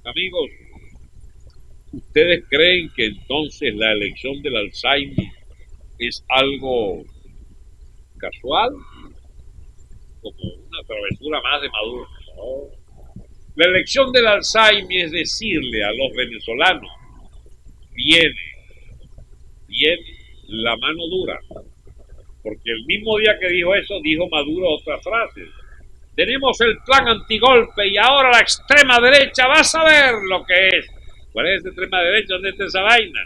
Amigos, ¿ustedes creen que entonces la elección del Alzheimer es algo casual, como una travesura más de Maduro? No. La elección del Alzheimer es decirle a los venezolanos, viene, viene la mano dura, porque el mismo día que dijo eso, dijo Maduro otra frase. Tenemos el plan antigolpe y ahora la extrema derecha va a saber lo que es. ¿Cuál es esa extrema derecha? ¿Dónde está esa vaina?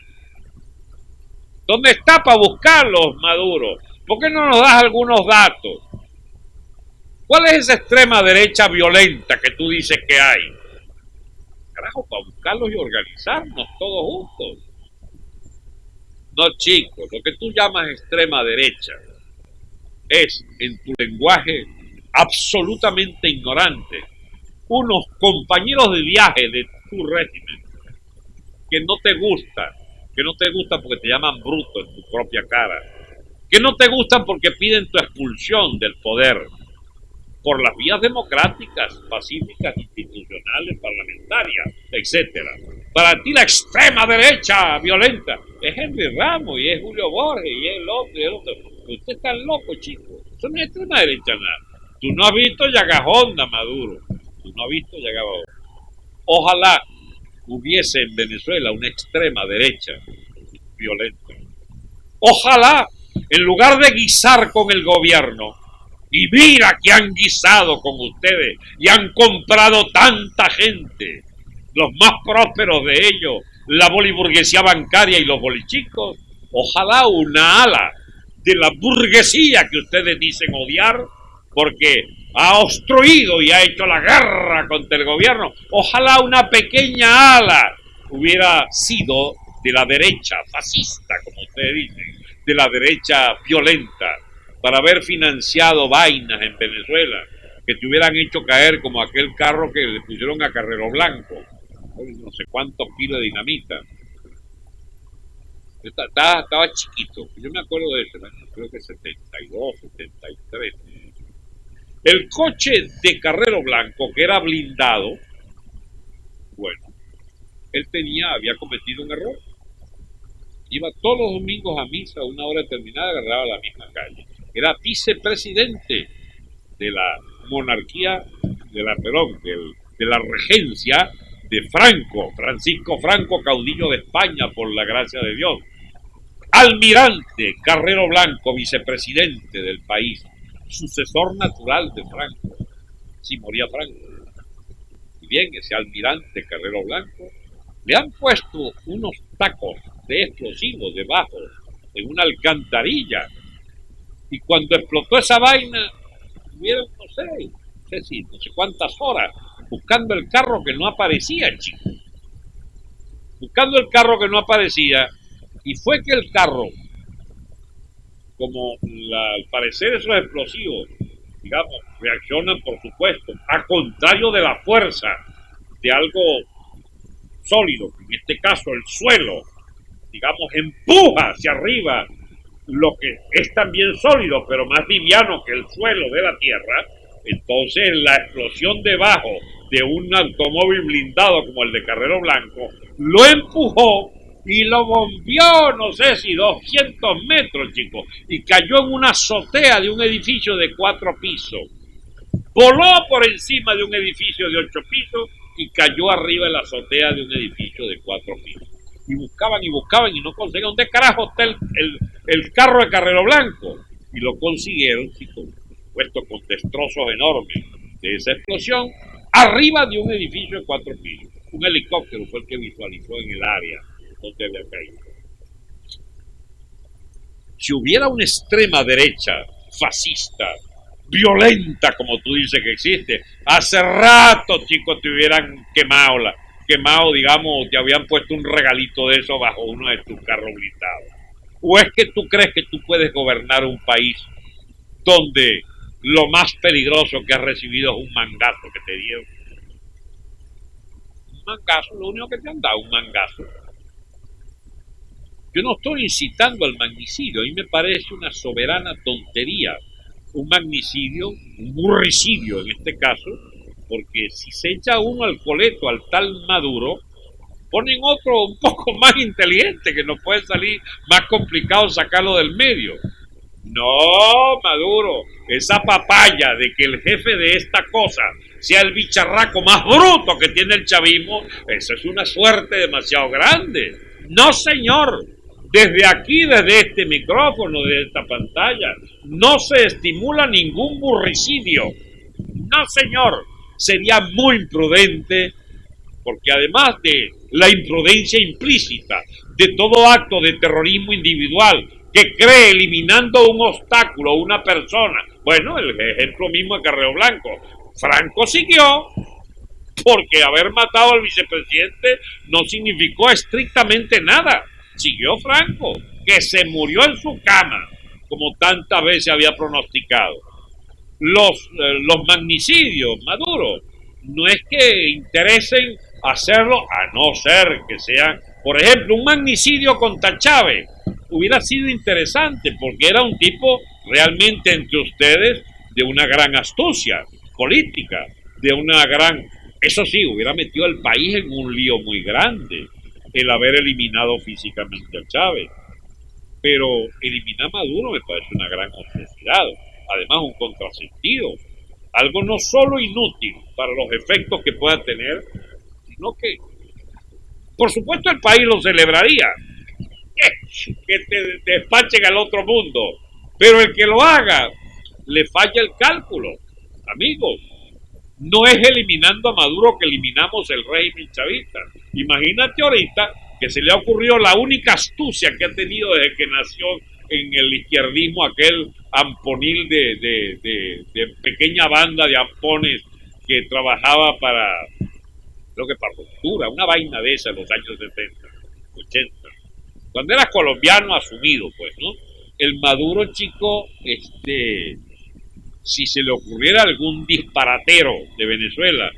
¿Dónde está para buscarlos, Maduro? ¿Por qué no nos das algunos datos? ¿Cuál es esa extrema derecha violenta que tú dices que hay? Carajo, para buscarlos y organizarnos todos juntos. No, chicos, lo que tú llamas extrema derecha es, en tu lenguaje absolutamente ignorante, unos compañeros de viaje de tu régimen que no te gustan porque te llaman bruto en tu propia cara, que no te gustan porque piden tu expulsión del poder por las vías democráticas, pacíficas, institucionales, parlamentarias, etcétera. Para ti la extrema derecha violenta es Henry Ramos y es Julio Borges y es el otro y el otro. Usted está loco, chico. Eso no es extrema derecha nada. Tú no has visto Yagajonda, Maduro. Tú no has visto Yagajonda. Ojalá hubiese en Venezuela una extrema derecha violenta. Ojalá, en lugar de guisar con el gobierno, y mira que han guisado con ustedes y han comprado tanta gente, los más prósperos de ellos, la boliburguesía bancaria y los bolichicos, ojalá una ala de la burguesía que ustedes dicen odiar, porque ha obstruido y ha hecho la guerra contra el gobierno, ojalá una pequeña ala hubiera sido de la derecha fascista, como ustedes dicen, de la derecha violenta, para haber financiado vainas en Venezuela que te hubieran hecho caer como aquel carro que le pusieron a Carrero Blanco, no sé cuántos kilos de dinamita. Estaba chiquito, yo me acuerdo de eso, creo que 72, 73. El coche de Carrero Blanco, que era blindado, bueno, él había cometido un error. Iba todos los domingos a misa a una hora determinada, agarraba la misma calle. Era vicepresidente de la monarquía, de la regencia de Franco, Francisco Franco, caudillo de España por la gracia de Dios. Almirante Carrero Blanco, vicepresidente del país, sucesor natural de Franco, si moría Franco. Y bien, ese almirante Carrero Blanco le han puesto unos tacos de explosivos debajo, en una alcantarilla, y cuando explotó esa vaina, tuvieron, no sé cuántas horas, buscando el carro que no aparecía, chico. Buscando el carro que no aparecía, y fue que el carro, como al parecer esos explosivos, digamos, reaccionan, por supuesto, a contrario de la fuerza de algo sólido, en este caso el suelo, digamos, empuja hacia arriba lo que es también sólido, pero más liviano que el suelo de la tierra. Entonces la explosión debajo de un automóvil blindado como el de Carrero Blanco lo empujó y lo bombeó, no sé si 200 metros, chicos, y cayó en una azotea de un edificio de 4 pisos. Voló por encima de un edificio de 8 pisos y cayó arriba en la azotea de un edificio de 4 pisos. Y buscaban y no conseguían. ¿Dónde carajo está el carro de Carrero Blanco? Y lo consiguieron, chicos, puesto con destrozos enormes de esa explosión, arriba de un edificio de 4 pisos. Un helicóptero fue el que visualizó en el área donde había caído. Si hubiera una extrema derecha fascista, violenta, como tú dices que existe, hace rato, chicos, te hubieran quemado, digamos, te habían puesto un regalito de eso bajo uno de tus carros blindados. ¿O es que tú crees que tú puedes gobernar un país donde lo más peligroso que has recibido es un mangazo que te dieron? Un mangazo, lo único que te han dado, un mangazo. Yo no estoy incitando al magnicidio, a mí me parece una soberana tontería. Un magnicidio, un burricidio en este caso, porque si se echa uno al coleto al tal Maduro, ponen otro un poco más inteligente que nos puede salir más complicado sacarlo del medio. No, Maduro, esa papaya de que el jefe de esta cosa sea el bicharraco más bruto que tiene el chavismo, eso es una suerte demasiado grande. No, señor, desde aquí, desde este micrófono, desde esta pantalla, no se estimula ningún burricidio. No, señor, sería muy imprudente, porque además de la imprudencia implícita de todo acto de terrorismo individual que cree eliminando un obstáculo o una persona, bueno, el ejemplo mismo de Carrero Blanco, Franco siguió, porque haber matado al vicepresidente no significó estrictamente nada. Siguió Franco, que se murió en su cama, como tantas veces había pronosticado. Los magnicidios, Maduro, no es que interesen hacerlo, a no ser que sean, por ejemplo, un magnicidio contra Chávez. Hubiera sido interesante, porque era un tipo realmente entre ustedes de una gran astucia política, de una gran... Eso sí, hubiera metido al país en un lío muy grande el haber eliminado físicamente a Chávez. Pero eliminar a Maduro me parece una gran necesidad, además un contrasentido, algo no solo inútil para los efectos que pueda tener, sino que, por supuesto, el país lo celebraría, que te despachen al otro mundo, pero el que lo haga le falla el cálculo, amigos. No es eliminando a Maduro que eliminamos el régimen chavista. Imagínate ahorita que se le ha ocurrido la única astucia que ha tenido desde que nació en el izquierdismo aquel amponil de pequeña banda de ampones que trabajaba para, creo que para ruptura, una vaina de esa en los años 70, 80. Cuando era colombiano asumido, pues, ¿no? El Maduro chico, si se le ocurriera algún disparatero de Venezuela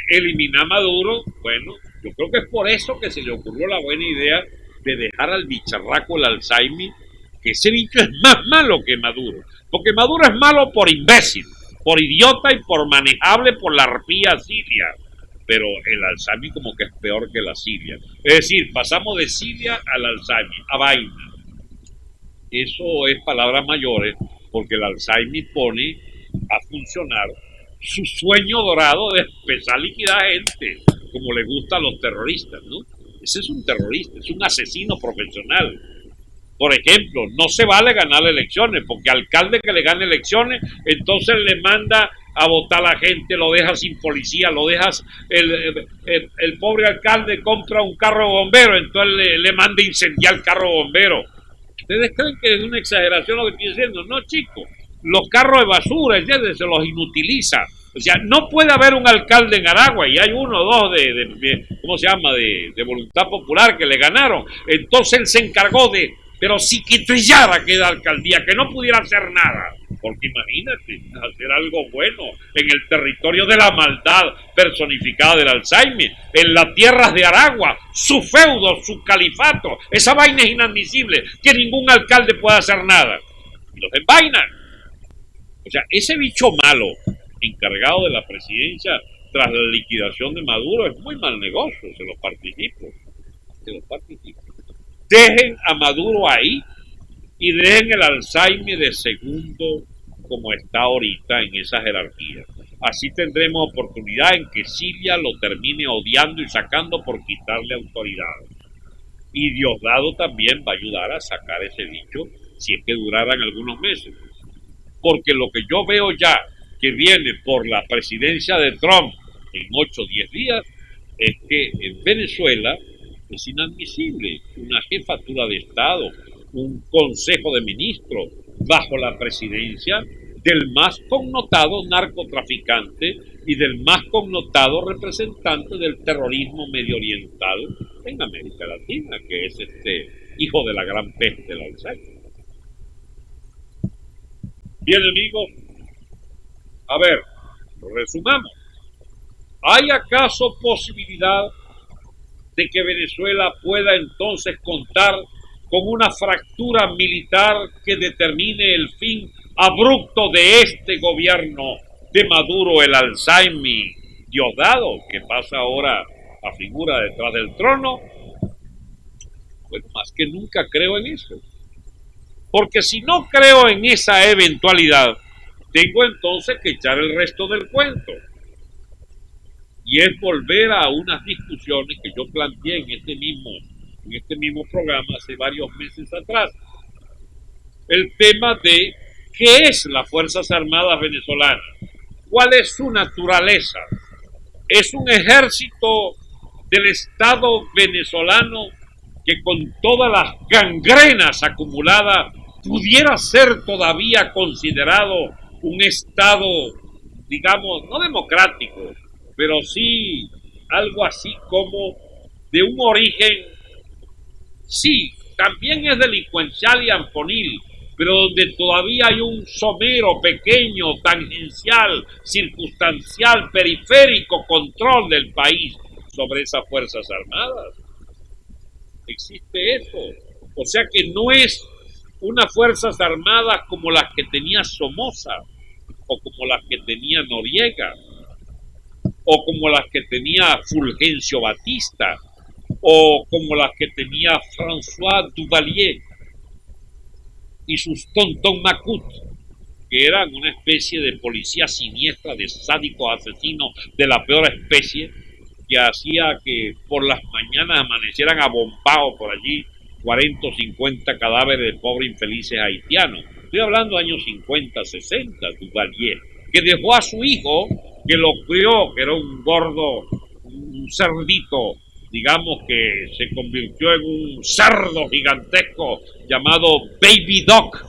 eliminar a Maduro, bueno, yo creo que es por eso que se le ocurrió la buena idea de dejar al bicharraco el Alzheimer, que ese bicho es más malo que Maduro, porque Maduro es malo por imbécil, por idiota y por manejable por la arpía siria, pero el Alzheimer como que es peor que la Siria. Es decir, pasamos de Siria al Alzheimer, a vaina. Eso es palabras mayores, porque el Alzheimer pone a funcionar su sueño dorado de empezar a liquidar gente, como le gusta a los terroristas, ¿no? Ese es un terrorista, es un asesino profesional. Por ejemplo, no se vale ganar elecciones, porque alcalde que le gane elecciones, entonces le manda a votar a la gente, lo deja sin policía, lo dejas, el pobre alcalde compra un carro bombero, entonces le manda a incendiar el carro bombero. ¿Ustedes creen que es una exageración lo que estoy diciendo? No, chicos. Los carros de basura, ¿entiendes? Se los inutiliza. O sea, no puede haber un alcalde en Aragua, y hay uno o dos ¿cómo se llama? De Voluntad Popular que le ganaron. Entonces él se encargó de, pero psiquitrillar aquella alcaldía, que no pudiera hacer nada. Porque imagínate, hacer algo bueno en el territorio de la maldad personificada del Alzheimer, en las tierras de Aragua, su feudo, su califato. Esa vaina es inadmisible, que ningún alcalde pueda hacer nada. Y los envainan. O sea, ese bicho malo, encargado de la presidencia tras la liquidación de Maduro, es muy mal negocio, se lo participo. Dejen a Maduro ahí y dejen el Alzheimer de segundo como está ahorita en esa jerarquía. Así tendremos oportunidad en que Siria lo termine odiando y sacando por quitarle autoridad. Y Diosdado también va a ayudar a sacar ese bicho si es que duraran algunos meses. Porque lo que yo veo ya que viene por la presidencia de Trump en 8 o 10 días es que en Venezuela es inadmisible una jefatura de Estado, un consejo de ministros bajo la presidencia del más connotado narcotraficante y del más connotado representante del terrorismo medio oriental en América Latina, que es hijo de la gran peste del Alzheimer. Bien, amigos, a ver, resumamos. ¿Hay acaso posibilidad de que Venezuela pueda entonces contar con una fractura militar que determine el fin abrupto de este gobierno de Maduro el Alzheimer Diosdado, que pasa ahora a figura detrás del trono, bueno, más que nunca creo en eso. Porque si no creo en esa eventualidad, tengo entonces que echar el resto del cuento. Y es volver a unas discusiones que yo planteé en este mismo programa hace varios meses atrás. El tema de qué es las Fuerzas Armadas venezolanas, cuál es su naturaleza. Es un ejército del Estado venezolano que con todas las gangrenas acumuladas pudiera ser todavía considerado un Estado, digamos, no democrático, pero sí algo así como de un origen, sí, también es delincuencial y amponil, pero donde todavía hay un somero, pequeño, tangencial, circunstancial, periférico control del país sobre esas Fuerzas Armadas. Existe eso. O sea que no es unas Fuerzas Armadas como las que tenía Somoza, o como las que tenía Noriega, o como las que tenía Fulgencio Batista, o como las que tenía François Duvalier y sus Tonton Macut, que eran una especie de policía siniestra, de sádicos asesinos de la peor especie, que hacía que por las mañanas amanecieran abombados por allí 40 o 50 cadáveres de pobres infelices haitianos. Estoy hablando de años 50, 60, Duvalier, que dejó a su hijo, que lo crió, que era un gordo, un cerdito, digamos que se convirtió en un cerdo gigantesco llamado Baby Doc.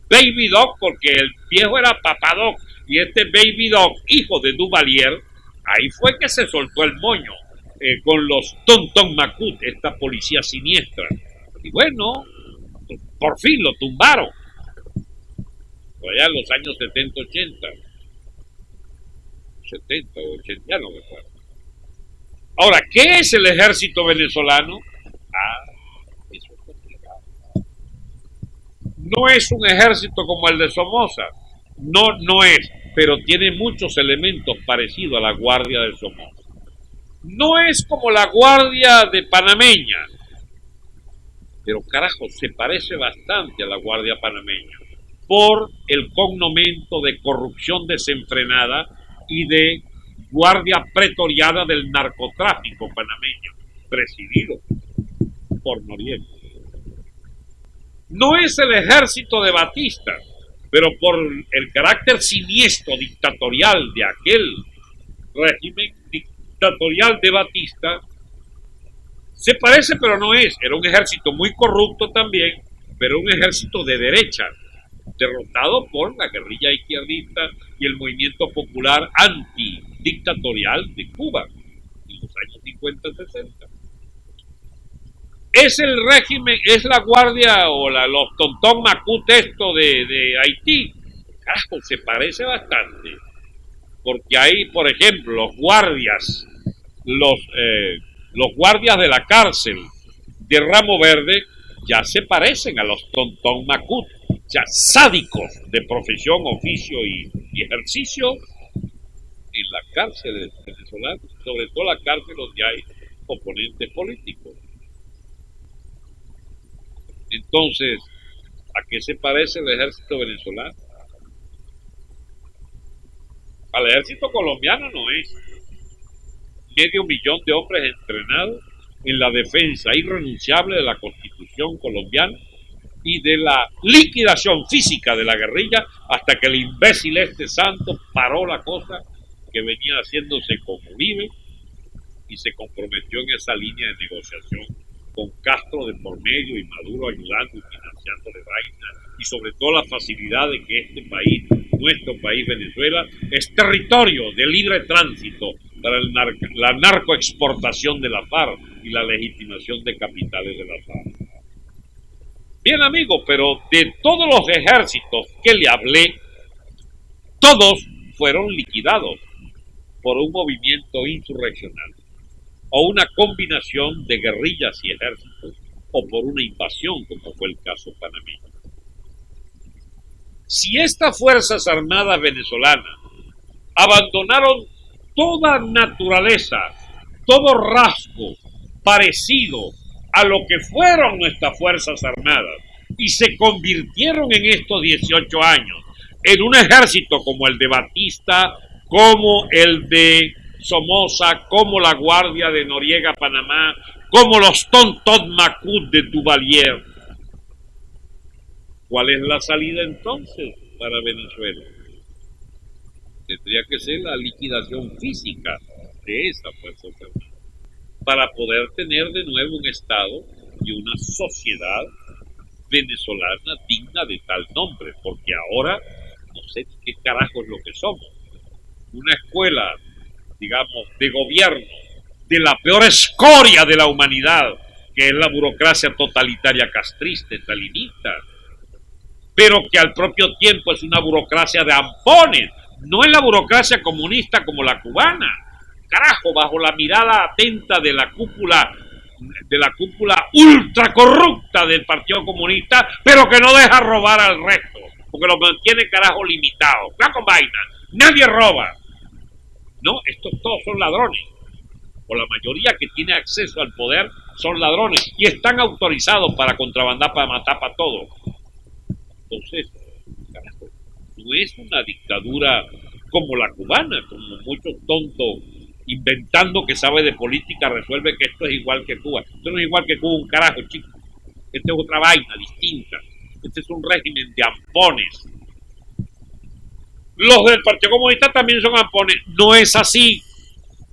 Baby Doc porque el viejo era Papá Doc y este Baby Doc, hijo de Duvalier, ahí fue que se soltó el moño con los Tonton Macut, esta policía siniestra. Y bueno, por fin lo tumbaron. Por allá en los años 70, 80. 70 o 80, ya no me acuerdo. Ahora, ¿qué es el ejército venezolano? Eso es complicado. No es un ejército como el de Somoza. No es, pero tiene muchos elementos parecidos a la Guardia de Somoza. No es como la Guardia de Panameña, pero carajo, se parece bastante a la Guardia Panameña por el cognomento de corrupción desenfrenada y de guardia pretoriana del narcotráfico panameño, presidido por Noriega. No es el ejército de Batista, pero por el carácter siniestro dictatorial de aquel régimen dictatorial de Batista, se parece pero no es. Era un ejército muy corrupto también, pero un ejército de derecha, derrotado por la guerrilla izquierdista y el movimiento popular antidictatorial de Cuba en los años 50-60. Es el régimen, es la guardia o los Tonton Macut esto de Haití. Carajo, se parece bastante. Porque ahí, por ejemplo, los guardias de la cárcel de Ramo Verde ya se parecen a los Tonton Macut, ya sádicos de profesión, oficio y ejercicio en la cárcel venezolana, sobre todo la cárcel donde hay oponentes políticos. Entonces, ¿a qué se parece el ejército venezolano? Al ejército colombiano no es. 500,000 de hombres entrenados en la defensa irrenunciable de la Constitución colombiana y de la liquidación física de la guerrilla hasta que el imbécil santo paró la cosa que venía haciéndose con Uribe y se comprometió en esa línea de negociación con Castro de por medio y Maduro ayudando y financiándole vaina, y sobre todo la facilidad de que este país, nuestro país Venezuela, es territorio de libre tránsito para la narcoexportación de la FARC y la legitimación de capitales de la FARC. Bien, amigo, pero de todos los ejércitos que le hablé, todos fueron liquidados por un movimiento insurreccional o una combinación de guerrillas y ejércitos o por una invasión, como fue el caso panameño. Si estas Fuerzas Armadas venezolanas abandonaron toda naturaleza, todo rasgo parecido a lo que fueron nuestras Fuerzas Armadas y se convirtieron en estos 18 años en un ejército como el de Batista, como el de Somoza, como la Guardia de Noriega, Panamá, como los Tonton Macut de Duvalier. ¿Cuál es la salida entonces para Venezuela? Tendría que ser la liquidación física de esa fuerza armada para poder tener de nuevo un Estado y una sociedad venezolana digna de tal nombre, porque ahora no sé qué carajo es lo que somos. Una escuela, digamos, de gobierno de la peor escoria de la humanidad, que es la burocracia totalitaria castrista, stalinista, pero que al propio tiempo es una burocracia de ampones, no es la burocracia comunista como la cubana, carajo, bajo la mirada atenta de la cúpula ultra corrupta del Partido Comunista, pero que no deja robar al resto, porque lo mantiene carajo limitado. Ya con vaina, nadie roba. No, estos todos son ladrones, o la mayoría que tiene acceso al poder son ladrones y están autorizados para contrabandar, para matar, para todo. Entonces, carajo, no es una dictadura como la cubana, como muchos tontos inventando que sabe de política resuelve que esto es igual que Cuba. Esto no es igual que Cuba un carajo, chico. Esta es otra vaina distinta. Este es un régimen de ampones. Los del Partido Comunista también son ampones. No es así.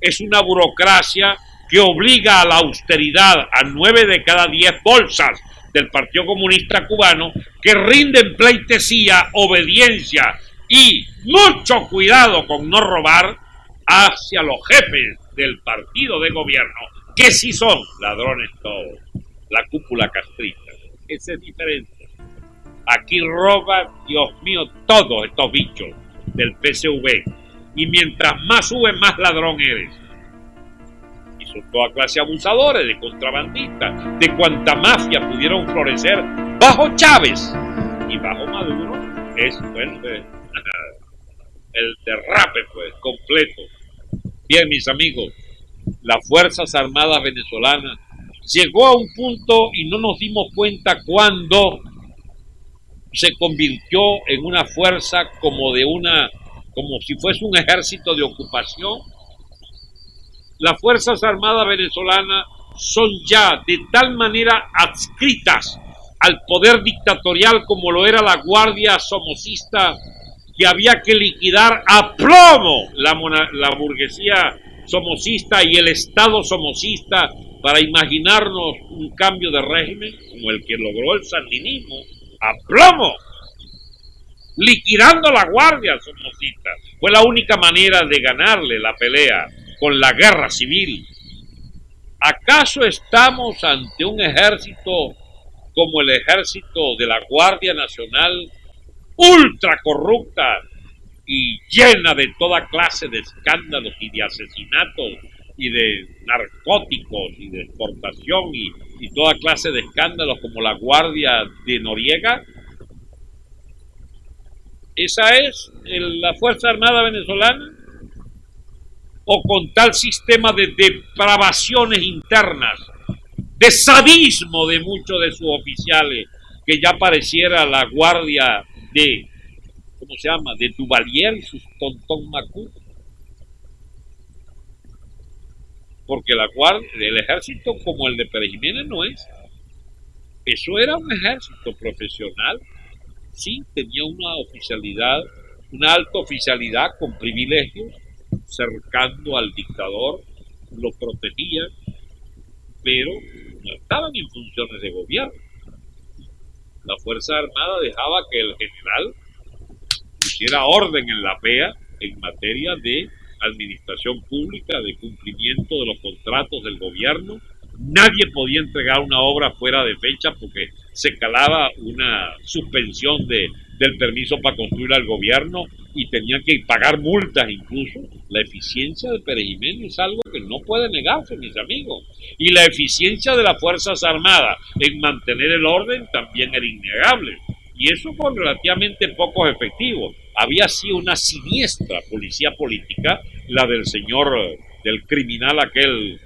Es una burocracia que obliga a la austeridad a 9 de cada 10 bolsas del Partido Comunista Cubano, que rinden pleitesía, obediencia y mucho cuidado con no robar hacia los jefes del partido de gobierno, que sí son ladrones todos, la cúpula castrista. Ese es diferente. Aquí roban, Dios mío, todos estos bichos del PSV, y mientras más subes, más ladrón eres. Y son toda clase de abusadores, de contrabandistas, de cuanta mafia pudieron florecer bajo Chávez y bajo Maduro. Es, bueno, el derrape, pues, completo. Bien, mis amigos, las Fuerzas Armadas venezolanas llegó a un punto y no nos dimos cuenta cuando se convirtió en una fuerza como si fuese un ejército de ocupación. Las Fuerzas Armadas venezolanas son ya de tal manera adscritas al poder dictatorial como lo era la Guardia Somocista, que había que liquidar a plomo la burguesía somocista y el Estado somocista para imaginarnos un cambio de régimen como el que logró el sandinismo, a plomo, liquidando la Guardia Somocista. Fue la única manera de ganarle la pelea con la guerra civil. ¿Acaso estamos ante un ejército como el ejército de la Guardia Nacional, ultra corrupta y llena de toda clase de escándalos y de asesinatos y de narcóticos y de exportación y toda clase de escándalos como la Guardia de Noriega? ¿Esa es la Fuerza Armada venezolana? ¿O con tal sistema de depravaciones internas, de sadismo de muchos de sus oficiales, que ya pareciera la Guardia de, ¿cómo se llama?, de Duvalier y sus Tonton Macut? Porque la Guardia, el ejército como el de Pérez Jiménez no es. Eso era un ejército profesional. Sí, tenía una oficialidad, una alta oficialidad con privilegios, cercando al dictador, lo protegían, pero no estaban en funciones de gobierno. La Fuerza Armada dejaba que el general pusiera orden en la PEA en materia de administración pública, de cumplimiento de los contratos del gobierno. Nadie podía entregar una obra fuera de fecha porque se calaba una suspensión del permiso para construir al gobierno y tenían que pagar multas incluso. La eficiencia de Pérez Jiménez es algo que no puede negarse, mis amigos. Y la eficiencia de las Fuerzas Armadas en mantener el orden también era innegable. Y eso con relativamente pocos efectivos. había sido una siniestra policía política, la del señor, del criminal aquel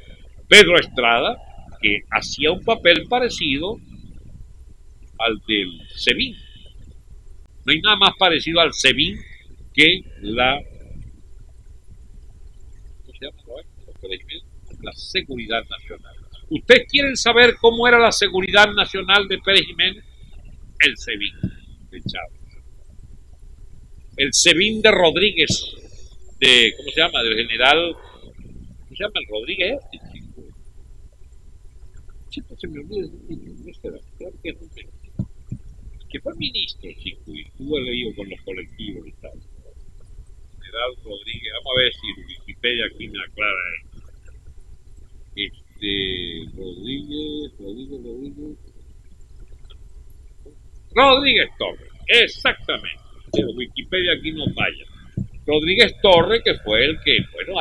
Pedro Estrada, que hacía un papel parecido al del SEBIN. No hay nada más parecido al SEBIN que ¿cómo se llama? La seguridad nacional. ¿Ustedes quieren saber cómo era la seguridad nacional de Pérez Jiménez? El SEBIN de Chávez. El SEBIN de Rodríguez, ¿cómo se llama? Del general, ¿cómo se llama? El Rodríguez este, chico. Siempre se me olvida que fue ministro, chico, y estuvo leído con los colectivos y tal. General Rodríguez, vamos a ver si Wikipedia aquí me aclara esto. Rodríguez Torres, exactamente. Pero Wikipedia aquí no falla. Rodríguez Torres, que fue el que, bueno,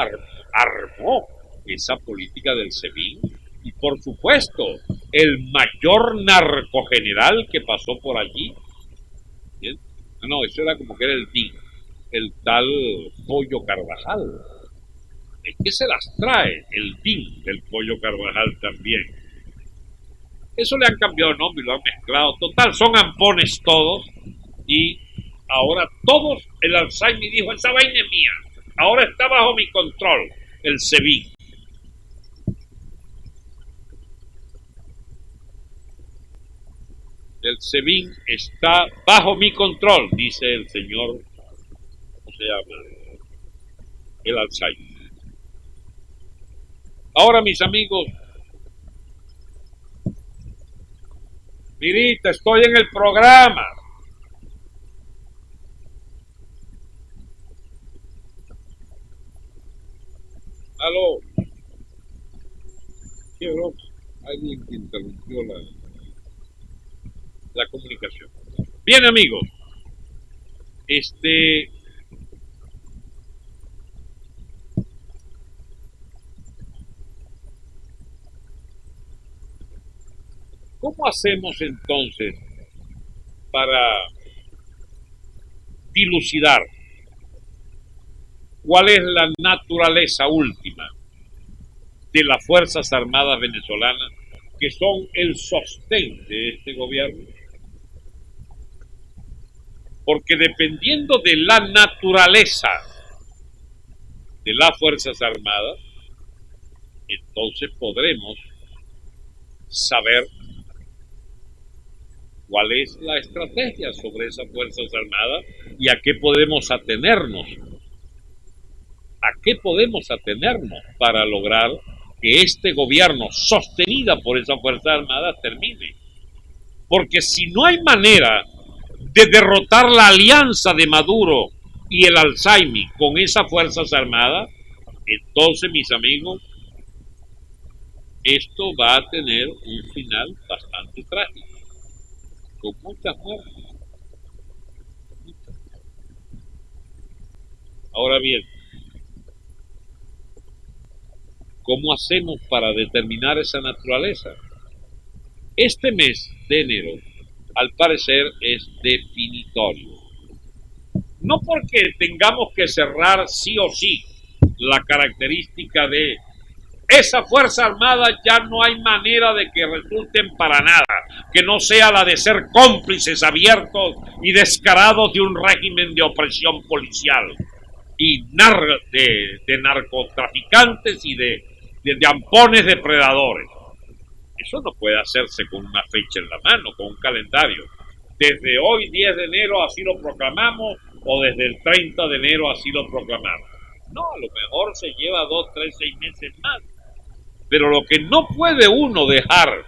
armó esa política del SEBIN, y por supuesto, el mayor narcogeneral que pasó por allí. ¿Bien? No, eso era como que era el DIN, el tal Pollo Carvajal. Es que se las trae el DIN del Pollo Carvajal también. Eso le han cambiado el nombre y lo han mezclado. Total, son ampones todos. Y ahora todos, el Alzheimer dijo, esa vaina es mía. Ahora está bajo mi control, el SEBIN. El SEBIN está bajo mi control, dice el señor, ¿cómo se llama? El Alzheimer. Ahora, mis amigos, Mirita, estoy en el programa. Aló. ¿Qué broma? Alguien que interrumpió la comunicación. Bien, amigos. ¿Cómo hacemos entonces para dilucidar cuál es la naturaleza última de las Fuerzas Armadas venezolanas, que son el sostén de este gobierno? Porque dependiendo de la naturaleza de las Fuerzas Armadas, entonces podremos saber cuál es la estrategia sobre esas Fuerzas Armadas y a qué podemos atenernos. ¿A qué podemos atenernos para lograr que este gobierno, sostenida por esas Fuerzas Armadas, termine? Porque si no hay manera de derrotar la alianza de Maduro y el Alzheimer con esas Fuerzas Armadas, entonces, mis amigos, esto va a tener un final bastante trágico, con muchas muertes. Ahora bien, ¿cómo hacemos para determinar esa naturaleza? Este mes de enero, al parecer, es definitorio. No porque tengamos que cerrar sí o sí la característica de esa Fuerza Armada, ya no hay manera de que resulten para nada, que no sea la de ser cómplices abiertos y descarados de un régimen de opresión policial y de narcotraficantes y de ampones depredadores. Eso no puede hacerse con una fecha en la mano, con un calendario. Desde hoy, 10 de enero, así lo proclamamos, o desde el 30 de enero, así lo proclamamos. No, a lo mejor se lleva 2, 3, 6 meses más. Pero lo que no puede uno dejar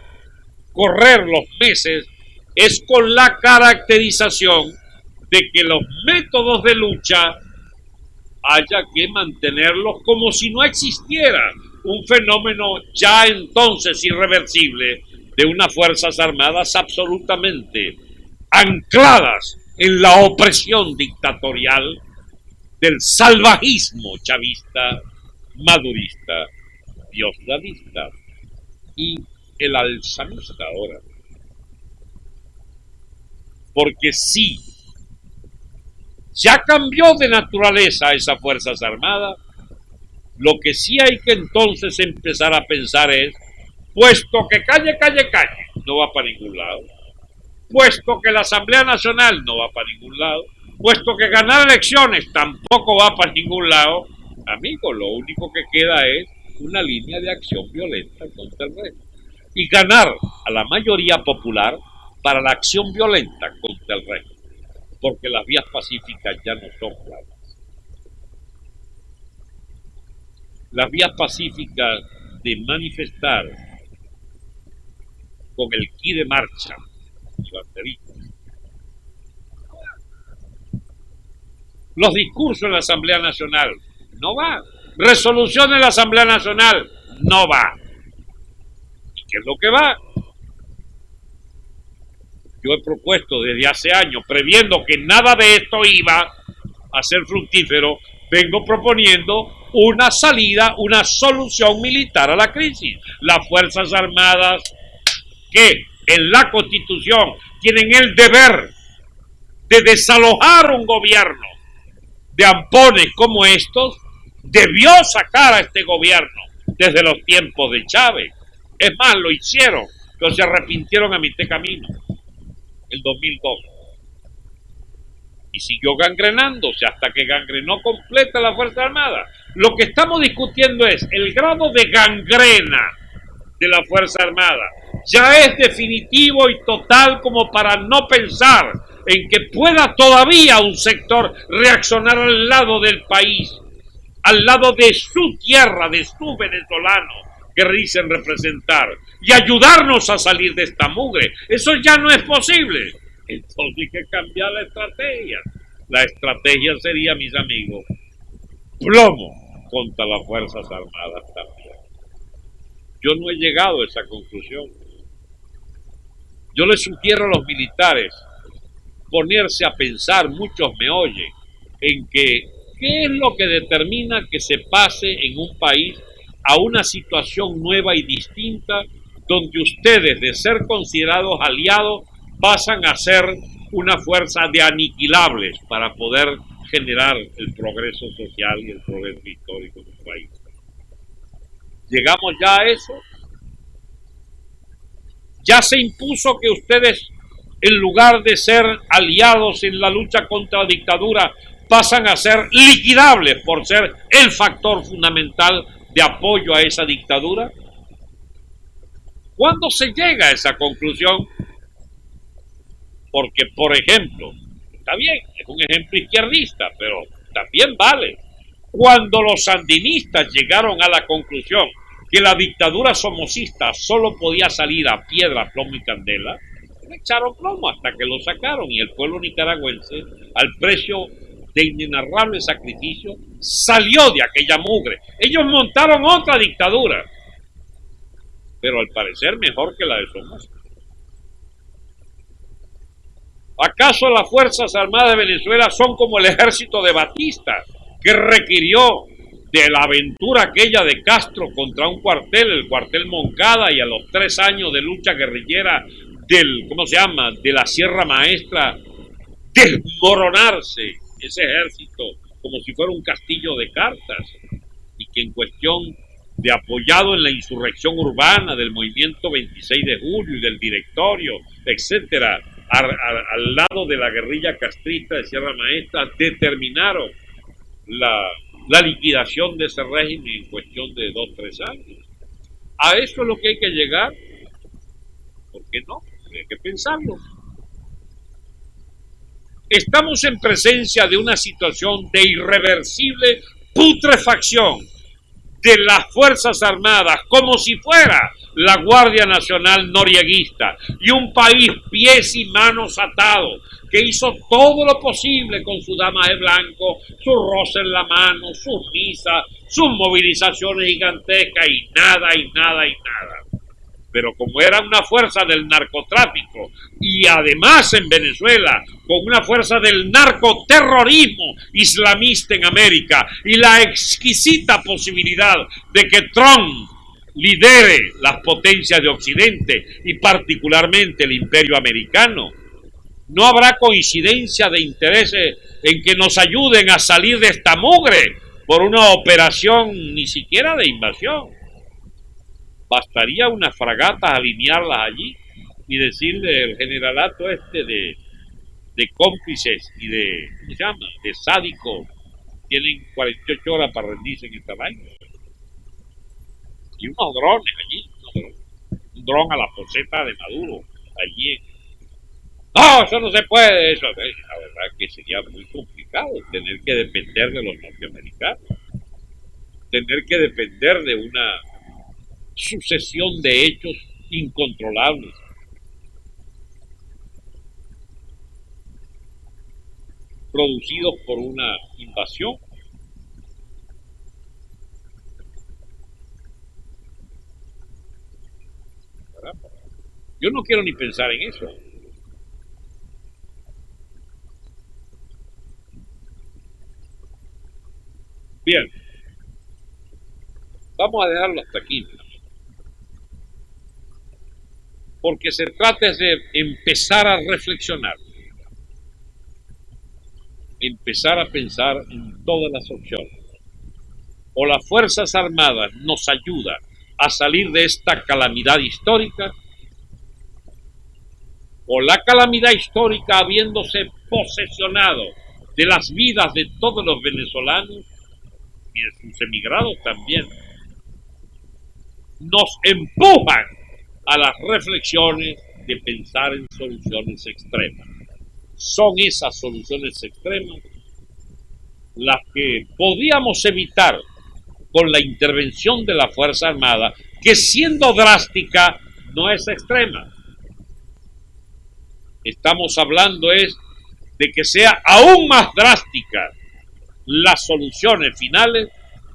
correr los meses es con la caracterización de que los métodos de lucha haya que mantenerlos como si no existiera un fenómeno ya entonces irreversible de unas Fuerzas Armadas absolutamente ancladas en la opresión dictatorial del salvajismo chavista, madurista, diosdadista y el alzamista ahora. Porque sí, Ya cambió de naturaleza esas Fuerzas Armadas. Lo que sí hay que entonces empezar a pensar es, puesto que calle, no va para ningún lado, puesto que la Asamblea Nacional no va para ningún lado, puesto que ganar elecciones tampoco va para ningún lado, amigo, lo único que queda es una línea de acción violenta contra el régimen y ganar a la mayoría popular para la acción violenta contra el régimen, porque las vías pacíficas ya no son claras. Las vías pacíficas de manifestar con el ki de marcha y banderitas, los discursos en la Asamblea Nacional no va, resolución en la Asamblea Nacional no va. ¿Y qué es lo que va? Yo he propuesto desde hace años, previendo que nada de esto iba a ser fructífero, vengo proponiendo una salida, una solución militar a la crisis. Las Fuerzas Armadas que en la Constitución tienen el deber de desalojar un gobierno de ampones como estos, debió sacar a este gobierno desde los tiempos de Chávez. Es más, lo hicieron, pero se arrepintieron a mitad de camino, el 2002. Y siguió gangrenándose hasta que gangrenó completa la Fuerza Armada. Lo que estamos discutiendo es el grado de gangrena de la Fuerza Armada. Ya es definitivo y total como para no pensar en que pueda todavía un sector reaccionar al lado del país, al lado de su tierra, de sus venezolanos que dicen representar, y ayudarnos a salir de esta mugre. Eso ya no es posible. Entonces hay que cambiar la estrategia. La estrategia sería, mis amigos, plomo contra las Fuerzas Armadas también. Yo no he llegado a esa conclusión. Yo les sugiero a los militares ponerse a pensar, muchos me oyen, en que qué es lo que determina que se pase en un país a una situación nueva y distinta, donde ustedes, de ser considerados aliados, pasan a ser una fuerza de aniquilables para poder generar el progreso social y el progreso histórico del país. ¿Llegamos ya a eso? Ya se impuso que ustedes, en lugar de ser aliados en la lucha contra la dictadura, pasan a ser liquidables por ser el factor fundamental de apoyo a esa dictadura. ¿Cuándo se llega a esa conclusión? Porque, por ejemplo, está bien, es un ejemplo izquierdista, pero también vale. Cuando los sandinistas llegaron a la conclusión que la dictadura somocista solo podía salir a piedra, plomo y candela, le echaron plomo hasta que lo sacaron, y el pueblo nicaragüense, al precio de inenarrable sacrificio, salió de aquella mugre. Ellos montaron otra dictadura, pero al parecer mejor que la de Somoza. ¿Acaso las Fuerzas Armadas de Venezuela son como el ejército de Batista, que requirió de la aventura aquella de Castro contra un cuartel, el cuartel Moncada, y a los 3 años de lucha guerrillera de la Sierra Maestra, desmoronarse ese ejército como si fuera un castillo de cartas, y que en cuestión de apoyado en la insurrección urbana del movimiento 26 de julio y del directorio, etcétera, al lado de la guerrilla castrista de Sierra Maestra, determinaron la liquidación de ese régimen en cuestión de 2-3 años. A eso es lo que hay que llegar. ¿Por qué no? Hay que pensarlo. Estamos en presencia de una situación de irreversible putrefacción de las Fuerzas Armadas, como si fuera la Guardia Nacional norieguista, y un país pies y manos atados, que hizo todo lo posible con su dama de blanco, su rosa en la mano, sus misas, sus movilizaciones gigantescas, y nada. Pero como era una fuerza del narcotráfico, y además en Venezuela, con una fuerza del narcoterrorismo islamista en América, y la exquisita posibilidad de que Trump lidere las potencias de Occidente, y particularmente el imperio americano, No habrá coincidencia de intereses en que nos ayuden a salir de esta mugre por una operación ni siquiera de invasión. Bastaría unas fragatas alinearlas allí y decirle el generalato este de cómplices y de, ¿cómo se llama?, de sádicos, tienen 48 horas para rendirse en esta vaina. Y unos drones allí, un dron a la poseta de Maduro, allí. No, eso no se puede, eso. La verdad que sería muy complicado tener que depender de los norteamericanos, tener que depender de una sucesión de hechos incontrolables, producidos por una invasión. Yo no quiero ni pensar en eso. Bien, vamos a dejarlo hasta aquí, porque se trata de empezar a reflexionar, empezar a pensar en todas las opciones. O las Fuerzas Armadas nos ayudan a salir de esta calamidad histórica, o la calamidad histórica, habiéndose posesionado de las vidas de todos los venezolanos y de sus emigrados también, nos empujan a las reflexiones de pensar en soluciones extremas. Son esas soluciones extremas las que podíamos evitar con la intervención de la Fuerza Armada, que siendo drástica no es extrema. Estamos hablando es de que sea aún más drástica las soluciones finales,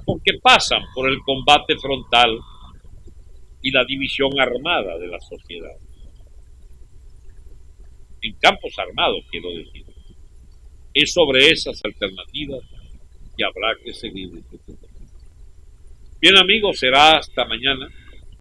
porque pasan por el combate frontal y la división armada de la sociedad. En campos armados, quiero decir. Es sobre esas alternativas que habrá que seguir. Bien, amigos, será hasta mañana.